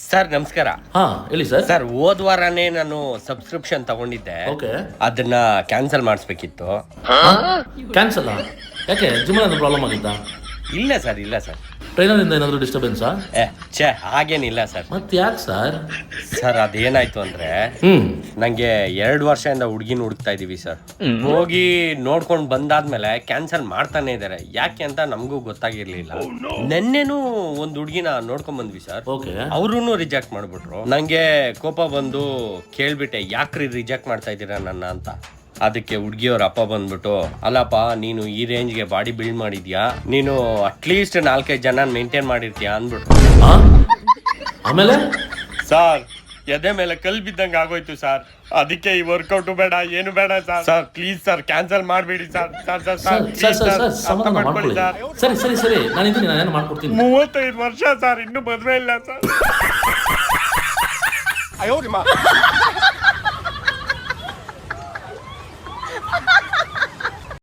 Sir ನಮಸ್ಕಾರ. ಹಾ ಹೇಳಿ ಸರ್. ಸರ್ ಹೋದ್ ವಾರನೇ ನಾನು ಸಬ್ಸ್ಕ್ರಿಪ್ಷನ್ ತಗೊಂಡಿದ್ದೆ. ಓಕೆ. ಅದನ್ನ ಕ್ಯಾನ್ಸಲ್ ಮಾಡಿಸ್ಬೇಕಿತ್ತು. ಕ್ಯಾನ್ಸಲ್? ಯಾಕೆ ಜಿಮ್ಮಲ್ಲಿ ಪ್ರಾಬ್ಲಮ್ ಆಗಿತ್ತಾ? ಇಲ್ಲ ಸರ್. ಟ್ರೈನರಿಂದ ಏನಾದರೂ ಡಿಸ್ಟರ್ಬೆನ್ಸಾ? ಹಾಗೇನಿಲ್ಲ ಸರ್. ಮತ್ತೆ ಯಾಕೆ ಸರ್? ಸರ್ ಅದೇನಾಯ್ತು ಅಂದ್ರೆ ನಂಗೆ 2 ವರ್ಷದಿಂದ ಹುಡುಗಿನ ಹುಡುಕ್ತಾ ಇದೀವಿ ಸರ್. ಹೋಗಿ ನೋಡ್ಕೊಂಡು ಬಂದಾದ್ಮೇಲೆ ಕ್ಯಾನ್ಸಲ್ ಮಾಡ್ತಾನೆ ಇದಾರೆ. ಯಾಕೆ ಅಂತ ನಮಗೂ ಗೊತ್ತಾಗಿರ್ಲಿಲ್ಲ. ನೆನ್ನೆನೂ ಒಂದ್ ಹುಡುಗಿನ ನೋಡ್ಕೊಂಡ್ ಬಂದ್ವಿ ಸರ್. ಓಕೆ. ಅವ್ರೂ ರಿಜೆಕ್ಟ್ ಮಾಡ್ಬಿಟ್ರು. ನಂಗೆ ಕೋಪ ಬಂದು ಕೇಳ್ಬಿಟ್ಟೆ, ಯಾಕ್ರಿ ರಿಜೆಕ್ಟ್ ಮಾಡ್ತಾ ಇದ್ದೀರಾ ನನ್ನ ಅಂತ. ಅದಕ್ಕೆ ಹುಡ್ಗಿಯವ್ರ ಅಪ್ಪ ಬಂದ್ಬಿಟ್ಟು, ಅಲ್ಲಪ್ಪ ನೀನು ಈ ರೇಂಜ್ಗೆ ಬಾಡಿ ಬಿಲ್ಡ್ ಮಾಡಿದ್ಯಾ, ನೀನು ಅಟ್ಲೀಸ್ಟ್ 4-5 ಜನ ಮೇಂಟೈನ್ ಮಾಡಿರ್ತೀಯ ಅಂದ್ಬಿಟ್ರು. ಆಮೇಲೆ ಸರ್ ಎದೆ ಮೇಲೆ ಕಲ್ ಬಿದ್ದಂಗ ಆಗೋಯ್ತು ಸರ್. ಅದಕ್ಕೆ ಈ ವರ್ಕೌಟ್ ಬೇಡ, ಏನು ಬೇಡ sir. Sir please sir cancel ಮಾಡಬೇಡಿ ಸರ್. ಸಮಾಧಾನ ಮಾಡ್ಕೊಳ್ಳಿ. ಸರಿ ನಾನಿದ್ದೀನಿ, ನಾನೇನು ಮಾಡ್ಕೊಡ್ತೀನಿ. 35 ವರ್ಷ ಸರ್, ಇನ್ನೂ ಮದುವೆ ಇಲ್ಲ ಸರ್.